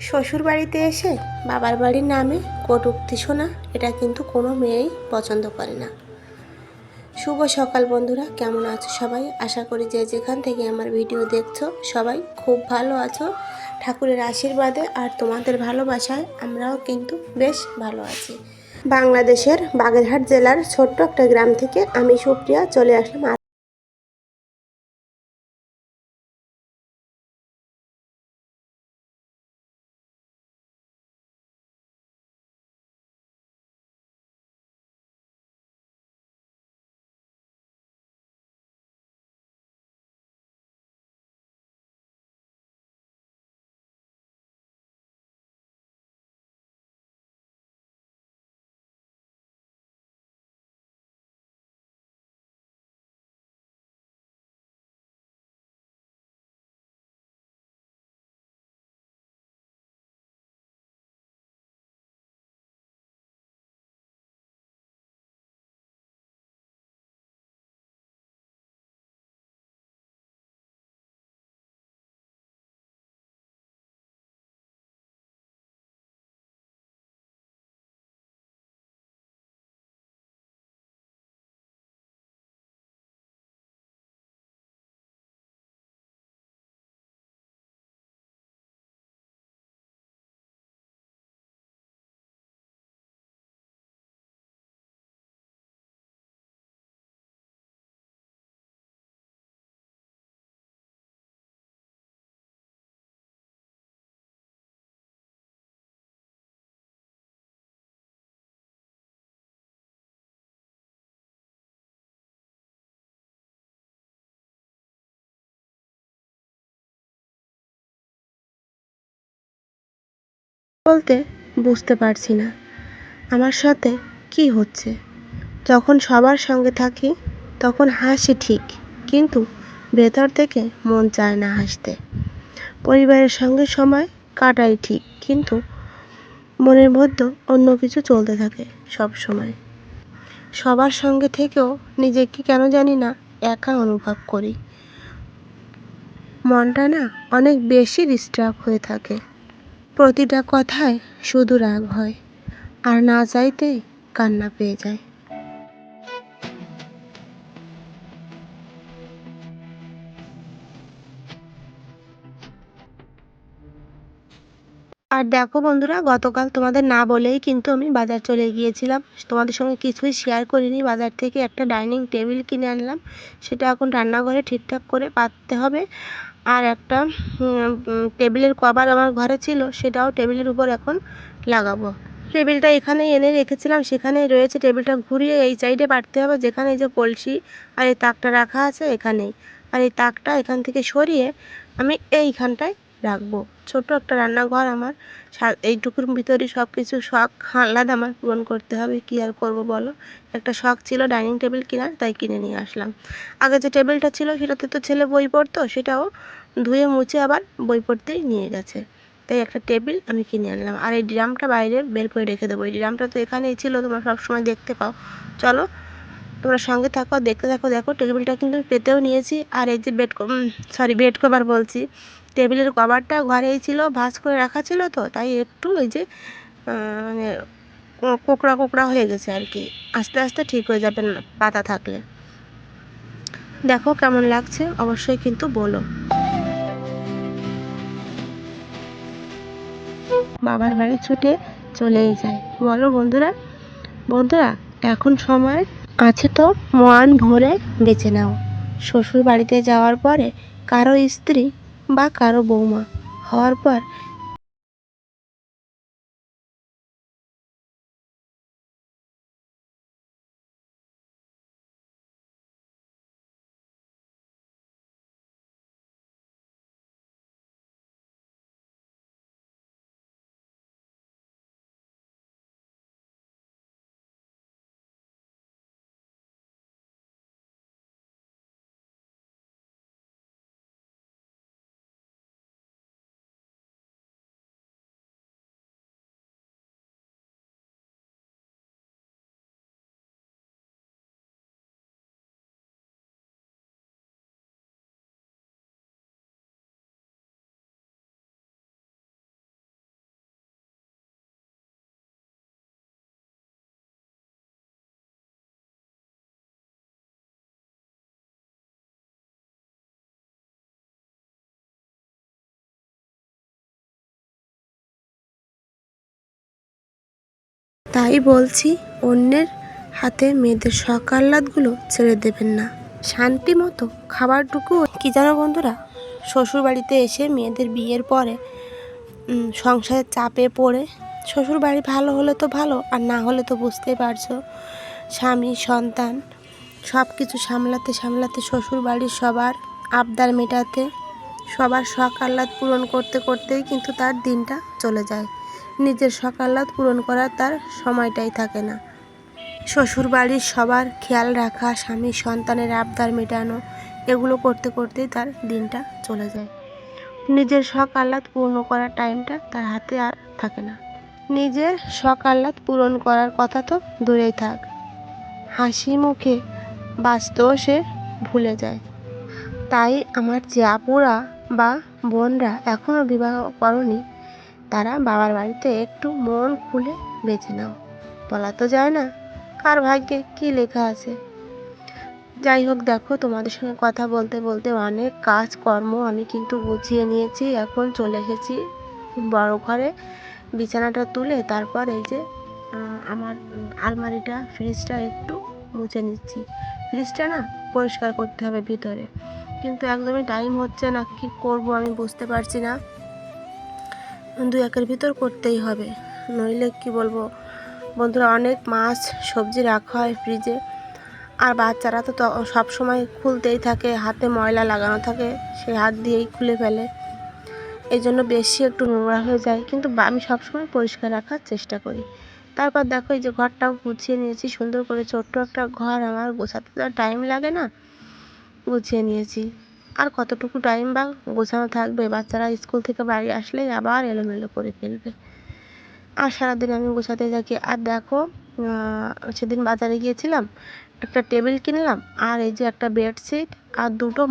শ্বশুর বাড়িতে এসে বাবার বাড়ির নামে কটূক্তি শোনা এটা কিন্তু কোনো মেয়েই পছন্দ করে না। শুভ সকাল বন্ধুরা, কেমন আছো সবাই? আশা করি যে যেখান থেকে আমার ভিডিও দেখছো সবাই খুব ভালো আছো। ঠাকুরের আশীর্বাদে আর তোমাদের ভালোবাসায় আমরাও কিন্তু বেশ ভালো আছি। বাংলাদেশের বাগেরহাট জেলার ছোট্ট একটা গ্রাম থেকে আমি সুপ্রিয়া চলে আসলাম বলতে বুঝতে পারছি না আমার সাথে কি হচ্ছে। যখন সবার সঙ্গে থাকি তখন হাসি ঠিক, কিন্তু ভেতর থেকে মন চায় না হাসতে। পরিবারের সঙ্গে সময় কাটাই ঠিক, কিন্তু মনের মধ্যে অন্য কিছু চলতে থাকে সব সময়। সবার সঙ্গে থেকেও নিজেকে কেন জানি না একা অনুভব করি। মনটা না অনেক বেশি ডিস্টার্ব হয়ে থাকে। প্রতিটা কথায় শুধু রাগ হয়, আর না চাইতেই কান্না পেয়ে যায়। আর দেখো বন্ধুরা, গতকাল তোমাদের না বলেই কিন্তু আমি বাজার চলে গিয়েছিলাম। তোমাদের সঙ্গে কিছুই শেয়ার করিনি। বাজার থেকে একটা ডাইনিং টেবিল কিনে আনলাম, সেটা এখন রান্নাঘরে ঠিকঠাক করে পাততে হবে। আর একটা টেবিলের কভার আমার ঘরে ছিল, সেটাও টেবিলের উপর এখন লাগাবো। টেবিলটা এখানে এনে রেখেছিলাম, সেখানেই রয়েছে। টেবিলটা ঘুরিয়ে এই সাইডে পাততে হবে, যেখানে এই যে কলসি আর এই তাকটা রাখা আছে এখানেই। আর এই তাকটা এখান থেকে সরিয়ে আমি এইখানটায় রাখবো। ছোট একটা রান্নাঘর আমার, এইটুকুর ভিতরেই সব কিছু শখ আহ্লাদ আমার পূরণ করতে হবে। কী আর করবো বলো, একটা শখ ছিল ডাইনিং টেবিল কেনার, তাই কিনে নিয়ে আসলাম। আগে যে টেবিলটা ছিল সেটাতে তো ছেলে বই পড়তো, সেটাও ধুয়ে মুছে আবার বই পড়তেই নিয়ে গেছে। তাই একটা টেবিল আমি কিনে আনলাম। আর এই ড্রামটা বাইরে বের করে রেখে দেবো। এই ড্রামটা তো এখানেই ছিল, তোমরা সবসময় দেখতে পাও। চলো তোমরা সঙ্গে থাকো, দেখতে থাকো। দেখো টেবিলটা কিন্তু পেতেও নিয়েছি। আর এই যে বেড কভার বলছি, টেবিলের কভারটা ঘরেই ছিল, ভাঁজ করে রাখা ছিল, তো তাই একটু ওই যে মানে কোঁকড়া কোঁকড়া হয়ে গেছে আর কি। আস্তে আস্তে ঠিক হয়ে যাবে না পাতা থাকলে। দেখো কেমন লাগছে অবশ্যই কিন্তু বলো। বাবার বাড়ি ছুটে চলেই যায়, বলো বন্ধুরা। বন্ধুরা, এখন সময় আছে তো মন ভরে বেছে নাও। শ্বশুর বাড়িতে যাওয়ার পরে কারো স্ত্রী বা কারো বৌমা হওয়ার পর তাই বলছি, অন্যের হাতে মেয়েদের শখ আহ্লাদগুলো ছেড়ে দেবেন না। শান্তি মতো খাবারটুকু কি জানো বন্ধুরা, শ্বশুরবাড়িতে এসে মেয়েদের বিয়ের পরে সংসারের চাপে পড়ে, শ্বশুরবাড়ি ভালো হলে তো ভালো, আর না হলে তো বুঝতেই পারছো, স্বামী সন্তান সব কিছু সামলাতে সামলাতে, শ্বশুরবাড়ির সবার আবদার মেটাতে, সবার শখ আহ্লাদ পূরণ করতে করতেই কিন্তু তার দিনটা চলে যায়। নিজের শখ আহ্লাদ পূরণ করার তার সময়টাই থাকে না। শ্বশুরবাড়ির সবার খেয়াল রাখা, স্বামী সন্তানের আবদার মেটানো, এগুলো করতে করতেই তার দিনটা চলে যায়। নিজের শখ আহ্লাদ পূর্ণ করার টাইমটা তার হাতে আর থাকে না। নিজের শখ আহ্লাদ পূরণ করার কথা তো দূরেই থাক, হাসি মুখে বাঁচতেও সে ভুলে যায়। তাই আমার যে আপুরা বা বোনরা এখনও বিবাহ করনি, তারা বাবার বাড়িতে একটু মন খুলে বেঁচে নাও। বলা তো যায় না কার ভাগ্যে কী লেখা আছে। যাই হোক, দেখো তোমাদের সঙ্গে কথা বলতে বলতে অনেক কাজকর্ম আমি কিন্তু গুছিয়ে নিয়েছি। এখন চলে এসেছি বড় ঘরে, বিছানাটা তুলে তারপর এই যে আমার আলমারিটা, ফ্রিজটা একটু মুছে নিচ্ছি। ফ্রিজটা না পরিষ্কার করতে হবে ভিতরে, কিন্তু একদমই টাইম হচ্ছে না, কি করব আমি বুঝতে পারছি না। 2-1 ভিতর করতেই হবে, নইলে কি বলবো বন্ধুরা, অনেক মাছ সবজি রাখা হয় ফ্রিজে, আর বাচ্চারা তো সব সময় খুলতেই থাকে, হাতে ময়লা লাগানো থাকে, সে হাত দিয়েই খুলে ফেলে, এই জন্য বেশি একটু নোংরা হয়ে যায়, কিন্তু আমি সবসময় পরিষ্কার রাখার চেষ্টা করি। তারপর দেখো এই যে ঘরটাও গুছিয়ে নিয়েছি সুন্দর করে, ছোট্ট একটা ঘর, আমার গোছাতে তো টাইম লাগে না, গুছিয়ে নিয়েছি। আর কতটুকু টাইম বা গোছানো থাকবে, বাচ্চারা স্কুল থেকে বাড়ি আসলেই আবার এলোমেলো করে ফেলবে, আর সারাদিন আমি গোছাতে থাকি। আর দেখো সেদিন বাজারে গিয়েছিলাম, একটা টেবিল কিনলাম, আর এই যে একটা বেডশিট আর দুটো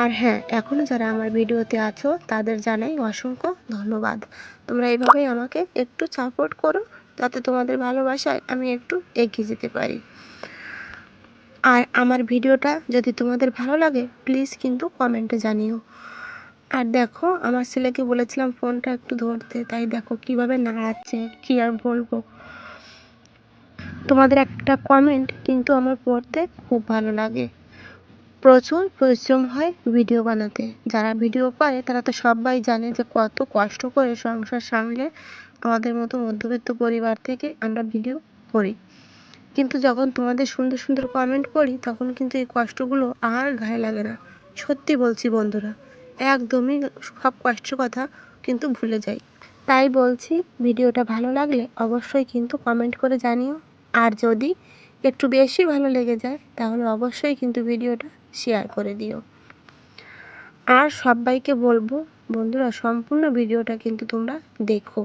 আর হ্যাঁ, এখনও যারা আমার ভিডিওতে আছো তাদের জানাই অসংখ্য ধন্যবাদ। তোমরা এইভাবেই আমাকে একটু সাপোর্ট করো, যাতে তোমাদের ভালোবাসায় আমি একটু এগিয়ে যেতে পারি। আর আমার ভিডিওটা যদি তোমাদের ভালো লাগে প্লিজ কিন্তু কমেন্টে জানিও। আর দেখো আমার ছেলেকে বলেছিলাম ফোনটা একটু ধরতে, তাই দেখো কিভাবে নাড়াচ্ছে, কি আর বলবো। তোমাদের একটা কমেন্ট কিন্তু আমার পড়তে খুব ভালো লাগে। প্রচুর পরিশ্রম হয় ভিডিও বানাতে, যারা ভিডিও পারে তারা তো সবাই জানে যে কত কষ্ট করে সংসার সামলে আমাদের মতো মধ্যবিত্ত পরিবার থেকে আমরা ভিডিও করি। কিন্তু যখন তোমাদের সুন্দর সুন্দর কমেন্ট পড়ি তখন কিন্তু এই কষ্টগুলো আর গায়ে লাগে না। সত্যি বলছি বন্ধুরা, একদমই সব কষ্টের কথা কিন্তু ভুলে যাই। তাই বলছি, ভিডিওটা ভালো লাগলে অবশ্যই কিন্তু কমেন্ট করে জানিও, আর যদি একটু বেশি ভালো লেগে যায় তাহলে অবশ্যই কিন্তু ভিডিওটা শেয়ার করে দিও। আর সবাইকে বলবো বন্ধুরা, সম্পূর্ণ ভিডিওটা কিন্তু তোমরা দেখো,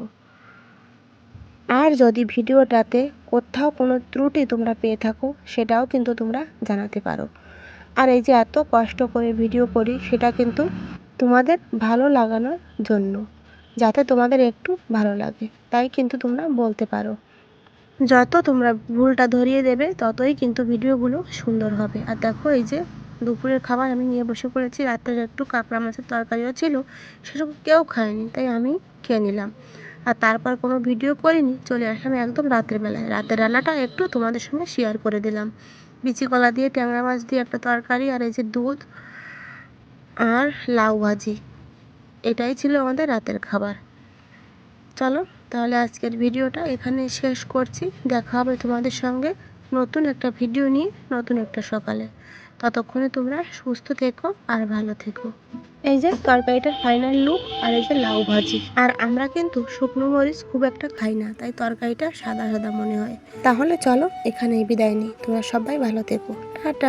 আর যদি ভিডিওটাতে কোথাও কোনো ত্রুটি তোমরা পেয়ে থাকো সেটাও কিন্তু তোমরা জানাতে পারো। আর এই যে এত কষ্ট করে ভিডিও করি সেটা কিন্তু তোমাদের ভালো লাগানোর জন্য, যাতে তোমাদের একটু ভালো লাগে, তাই কিন্তু তোমরা বলতে পারো। যত তোমরা ভুলটা ধরিয়ে দেবে ততই কিন্তু ভিডিওগুলো সুন্দর হবে। আর দেখো এই যে দুপুরের খাবার আমি নিয়ে বসে পড়েছি। রাতের একটু কাঁকড়া মাছের তরকারিও ছিল, সেসব কেউ খায়নি, তাই আমি খেয়ে নিলাম। আর তারপর কোনো ভিডিও করিনি, চলে আসলাম একদম রাতের বেলায়। রাতের রান্নাটা একটু তোমাদের সঙ্গে শেয়ার করে দিলাম। বিচি কলা দিয়ে ট্যাংরা মাছ দিয়ে একটা তরকারি, আর এই যে দুধ আর লাউ ভাজি, এটাই ছিল আমাদের রাতের খাবার। চলো তাহলে আজকের ভিডিওটা এখানে শেষ করছি। দেখা হবে তোমাদের সঙ্গে নতুন একটা ভিডিও নিয়ে, নতুন একটা সকালে। ততক্ষণে তোমরা সুস্থ থেকো আর ভালো থেকো। এই যে তরকারিটার ফাইনাল লুক, আর এই যে লাউ ভাজি। আর আমরা কিন্তু শুকনো মরিচ খুব একটা খাই না, তাই তরকারিটা সাদা সাদা মনে হয়। তাহলে চলো এখানেই বিদায় নিই, তোমরা সবাই ভালো থেকো, টাটা।